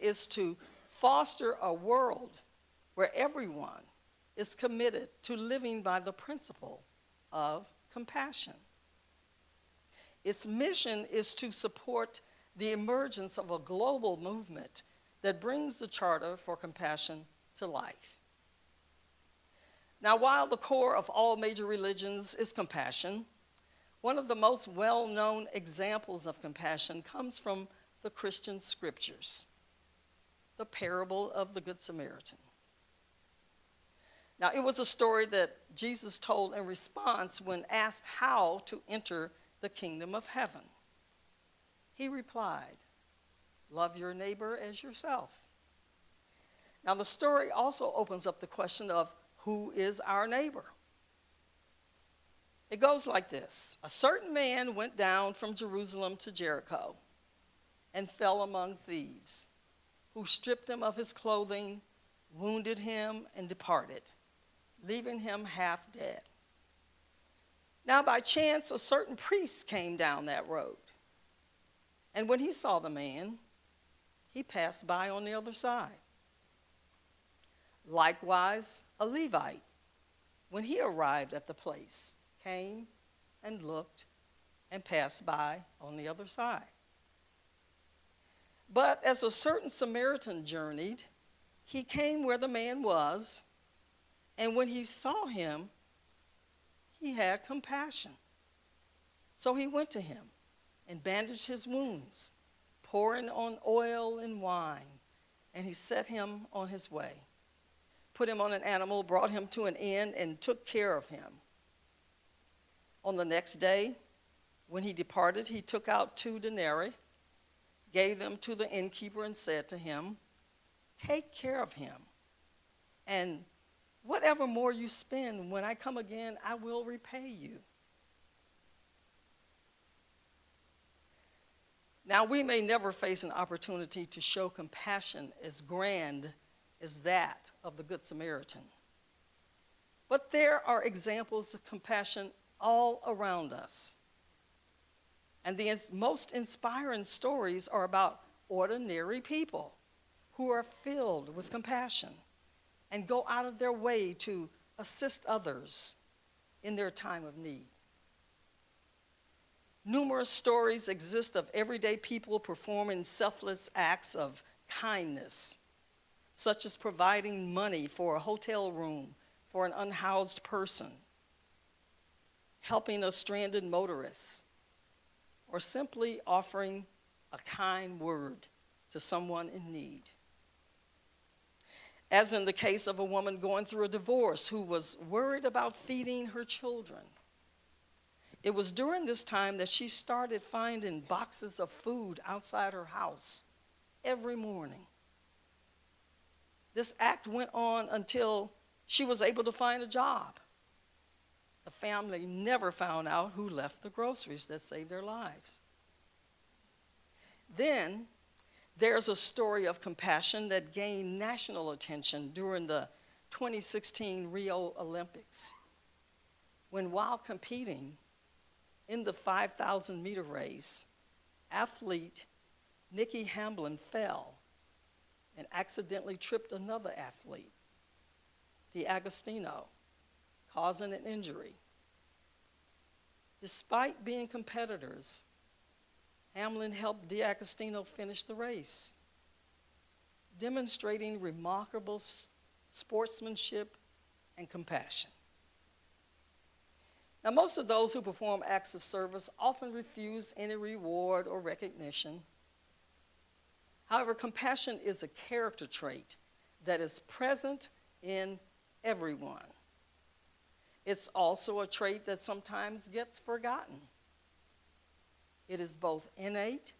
is to foster a world where everyone is committed to living by the principle of compassion. Its mission is to support the emergence of a global movement that brings the Charter for Compassion to life. Now, while the core of all major religions is compassion, one of the most well-known examples of compassion comes from the Christian scriptures, the parable of the Good Samaritan. Now, it was a story that Jesus told in response when asked how to enter the kingdom of heaven. He replied, "Love your neighbor as yourself." Now, the story also opens up the question of who is our neighbor? It goes like this. A certain man went down from Jerusalem to Jericho and fell among thieves, who stripped him of his clothing, wounded him, and departed, leaving him half dead. Now, by chance, a certain priest came down that road. And when he saw the man, he passed by on the other side. Likewise, a Levite, when he arrived at the place, came and looked and passed by on the other side. But as a certain Samaritan journeyed, he came where the man was, and when he saw him, he had compassion. So he went to him and bandaged his wounds, pouring on oil and wine, and he set him on his way, put him on an animal, brought him to an inn, and took care of him. On the next day, when he departed, he took out 2 denarii, gave them to the innkeeper, and said to him, "Take care of him, and whatever more you spend, when I come again, I will repay you." Now, we may never face an opportunity to show compassion as grand as that of the Good Samaritan. But there are examples of compassion all around us. And the most inspiring stories are about ordinary people who are filled with compassion and go out of their way to assist others in their time of need. Numerous stories exist of everyday people performing selfless acts of kindness, such as providing money for a hotel room for an unhoused person, helping a stranded motorist, or simply offering a kind word to someone in need. As in the case of a woman going through a divorce who was worried about feeding her children. It was during this time that she started finding boxes of food outside her house every morning. This act went on until she was able to find a job. The family never found out who left the groceries that saved their lives. Then there's a story of compassion that gained national attention during the 2016 Rio Olympics, when while competing in the 5,000-meter race, athlete Nikki Hamblin fell and accidentally tripped another athlete, D'Agostino, causing an injury. Despite being competitors, Hamlin helped D'Agostino finish the race, demonstrating remarkable sportsmanship and compassion. Now, most of those who perform acts of service often refuse any reward or recognition. However, compassion is a character trait that is present in everyone. It's also a trait that sometimes gets forgotten. It is both innate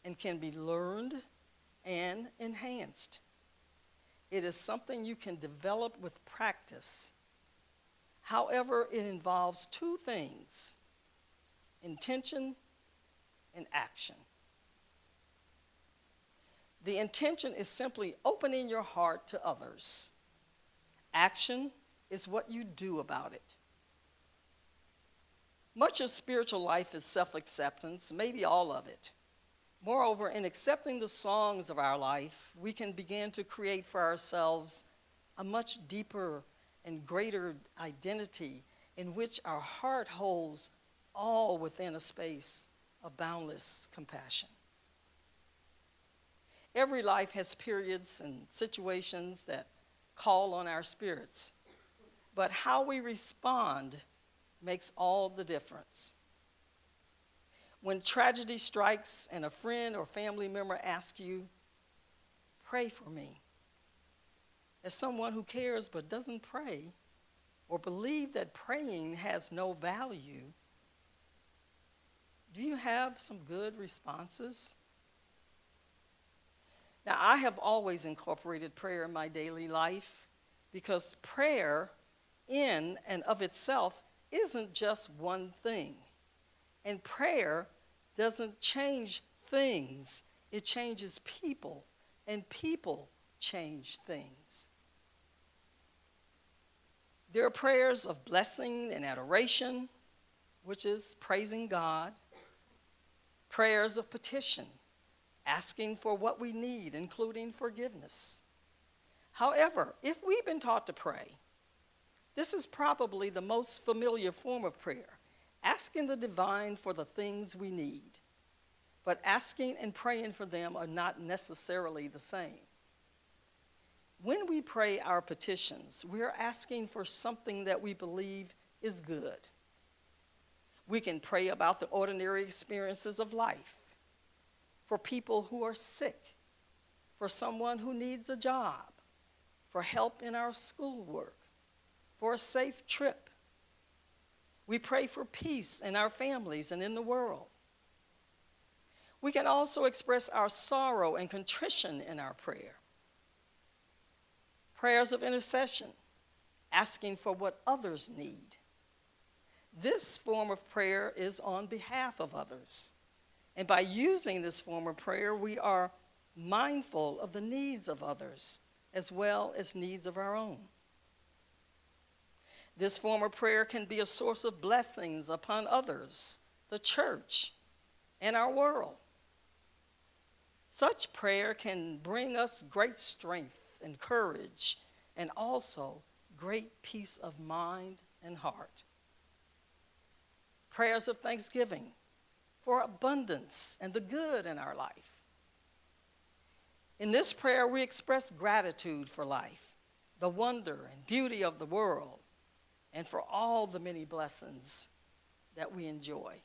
and can be learned and enhanced. It is something you can develop with practice. However, it involves 2 things: intention and action. The intention is simply opening your heart to others. Action is what you do about it. Much of spiritual life is self-acceptance, maybe all of it. Moreover, in accepting the songs of our life, we can begin to create for ourselves a much deeper and greater identity in which our heart holds all within a space of boundless compassion. Every life has periods and situations that call on our spirits, but how we respond makes all the difference. When tragedy strikes and a friend or family member asks you, "Pray for me," as someone who cares but doesn't pray or believe that praying has no value, do you have some good responses? Now, I have always incorporated prayer in my daily life because prayer in and of itself isn't just one thing. And prayer doesn't change things, it changes people, and people change things. There are prayers of blessing and adoration, which is praising God. Prayers of petition, asking for what we need, including forgiveness. However, if we've been taught to pray, this is probably the most familiar form of prayer, asking the divine for the things we need. But asking and praying for them are not necessarily the same. When we pray our petitions, we're asking for something that we believe is good. We can pray about the ordinary experiences of life, for people who are sick, for someone who needs a job, for help in our schoolwork, for a safe trip. We pray for peace in our families and in the world. We can also express our sorrow and contrition in our prayer. Prayers of intercession, asking for what others need. This form of prayer is on behalf of others. And by using this form of prayer, we are mindful of the needs of others as well as needs of our own. This form of prayer can be a source of blessings upon others, the church, and our world. Such prayer can bring us great strength and courage, and also great peace of mind and heart. Prayers of thanksgiving for abundance and the good in our life. In this prayer, we express gratitude for life, the wonder and beauty of the world, and for all the many blessings that we enjoy.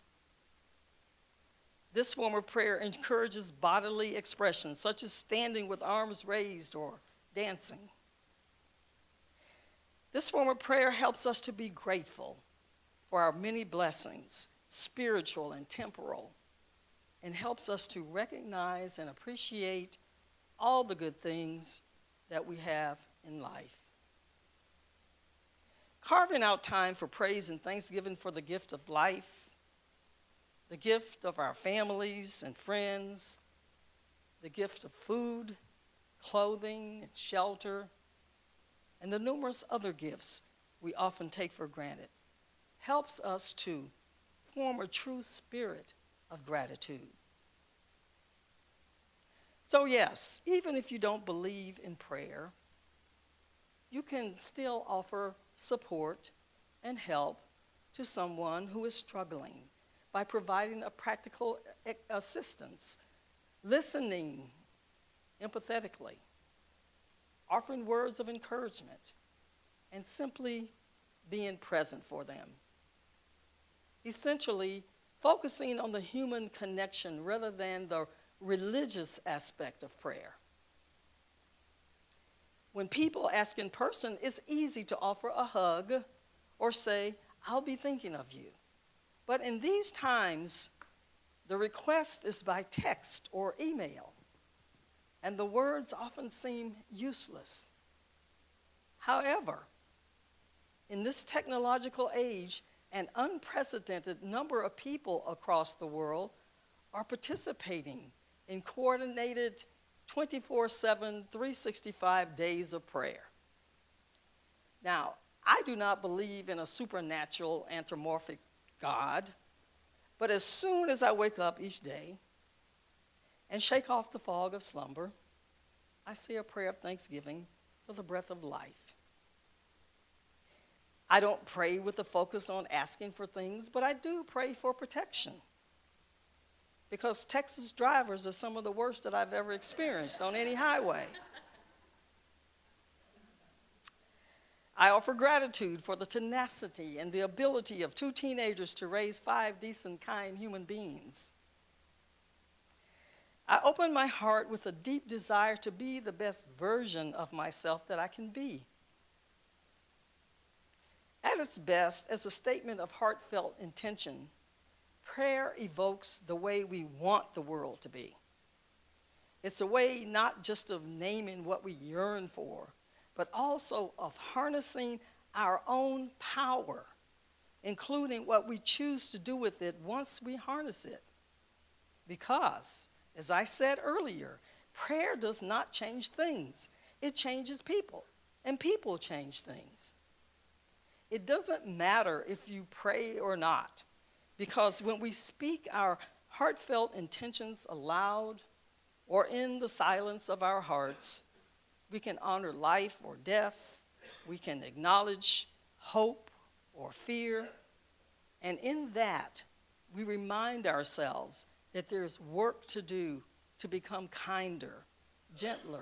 This form of prayer encourages bodily expression, such as standing with arms raised or dancing. This form of prayer helps us to be grateful for our many blessings, spiritual and temporal, and helps us to recognize and appreciate all the good things that we have in life. Carving out time for praise and thanksgiving for the gift of life, the gift of our families and friends, the gift of food, clothing, and shelter, and the numerous other gifts we often take for granted, helps us to form a true spirit of gratitude. So yes, even if you don't believe in prayer, you can still offer support and help to someone who is struggling by providing a practical assistance, listening empathetically, offering words of encouragement, and simply being present for them. Essentially, focusing on the human connection rather than the religious aspect of prayer. When people ask in person, it's easy to offer a hug or say, "I'll be thinking of you." But in these times, the request is by text or email, and the words often seem useless. However, in this technological age, an unprecedented number of people across the world are participating in coordinated 24/7, 365 days of prayer. Now, I do not believe in a supernatural anthropomorphic God, but as soon as I wake up each day, and shake off the fog of slumber, I say a prayer of thanksgiving for the breath of life. I don't pray with a focus on asking for things, but I do pray for protection. Because Texas drivers are some of the worst that I've ever experienced on any highway. I offer gratitude for the tenacity and the ability of 2 teenagers to raise 5 decent, kind human beings. I open my heart with a deep desire to be the best version of myself that I can be. At its best, as a statement of heartfelt intention, prayer evokes the way we want the world to be. It's a way not just of naming what we yearn for, but also of harnessing our own power, including what we choose to do with it once we harness it. Because, as I said earlier, prayer does not change things. It changes people, and people change things. It doesn't matter if you pray or not, because when we speak our heartfelt intentions aloud or in the silence of our hearts, we can honor life or death, we can acknowledge hope or fear, and in that, we remind ourselves that there's work to do to become kinder, gentler,